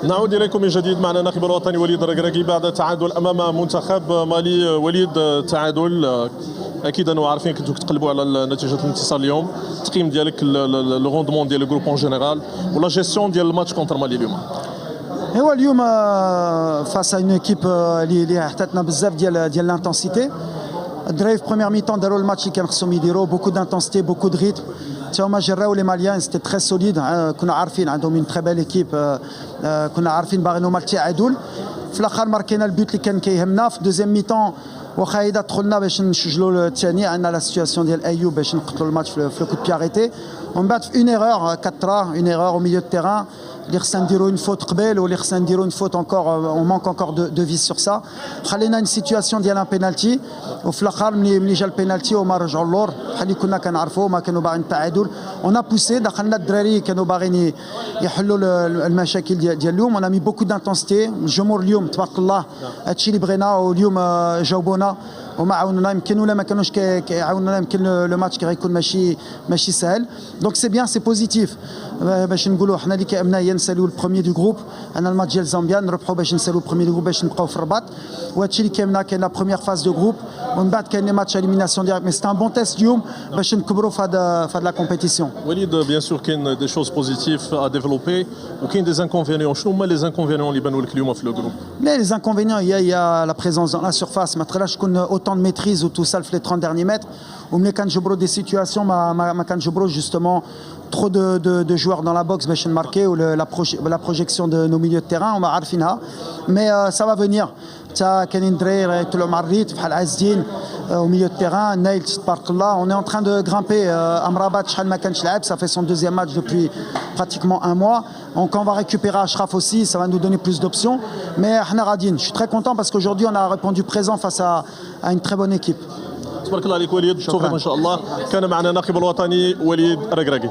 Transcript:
نعود إليكم من جديد معنا الناخب الوطني وليد الركراكي بعد تعادل أمام منتخب مالي. وليد، تعادل أكيد أنه عارفين كنتوا كتقلبوا على نتيجة الانتصار اليوم. التقييم ديالك لو روندمون ديال الجروب اون جينيرال ولا جيستيون ديال الماتش كونتر مالي اليوم؟ هو اليوم فاس اون ايكيب اللي حطتنا بزاف ديال لانتنسيتي. الدراري في بروميير ميتون داروا الماتش اللي كان خصهم يديروا، بوكو دانتنسيتي بوكو دو ريتم. تا هما جراو لي ماليان، سيتي تري سوليد. كنا عارفين عندهم اون تري بيل ايكيب، كنا عارفين باغيين هما التعادل. في الاخر ماركينا البوت اللي كان كيهمنا في دوزيام ميتون. واخا اذا دخلنا باش نسجلوا الثاني عندنا لا سيتياسيون ديال ايوب باش نقتلوا الماتش في لو كو دو بي اريتي. ومن بعد في اون ايرور 4 اون ايرور او ميليو دو تيران اللي خصنا نديروا اون فوت قبل واللي خصنا نديروا اون فوت انكور. اون مانك انكور دو فيس سور سا. خلينا اون سيتياسيون ديال ان بينالتي وفي الاخر ملي جا البينالتي وما رجعوا اللور بحال اللي كنا كنعرفوا ما كانوا باغيين التعادل. اون بوسي دخلنا الدراري كانوا باغيين يحلوا المشاكل ديال اليوم. انا مي بوكو دانتونسيتي. الجمهور اليوم تبارك الله هادشي اللي بغينا واليوم جاوبونا وما عاونونا. يمكن ولا ما كانوش كيعاونونا، يمكن لو ماتش كيكون ماشي سهل. دونك سي بيان، سي بوزيتيف باش نقولوا حنا اللي كيهمنا هي نساليو البروميي دو جروب. انا الماتش ديال زامبيا نربحوا باش نساليو البروميي دو جروب باش نبقاو في الرباط. وهادشي اللي كيهمنا. كاين لا بروميير فاز دو جروب ومن بعد كاين لي ماتش اليميناسيون ديالك. مي سي ان بون تيست اليوم باش نكبروا في هاد لا كومبيتيسيون. وليد، بيان سور كاين دي شوز بوزيتيف ا ديفلوبي وكاين دي انكونفينيون. شنو هما لي انكونفينيون اللي بانوا لك اليوم في لو جروب؟ Les inconvénients, il y a la présence dans la surface. Maintenant, je connais autant de maîtrise ou tout ça, les 30 derniers mètres. Ou quand je broie des situations, quand je broie justement trop de joueurs dans la boxe, je vais marquer ou la projection de nos milieux de terrain, on va arfinha. Mais ça va venir. تا كاينين دراري يطلعوا مع الريت بحال عزين au milieu de terrain. Nail تبارك الله. On est en train de grimper. Amrabat شحال ما كانش لعب, ça fait son deuxième match depuis pratiquement un mois. Donc on va récupérer Ashraf aussi, ça va nous donner plus d'options. Mais احنا غاديين. Je suis très content parce qu'aujourd'hui on a répondu présent face à une très bonne équipe. تبارك الله عليك وليد، بالتوفيق ان شاء الله. كان معنا الناخب الوطني وليد الركراكي.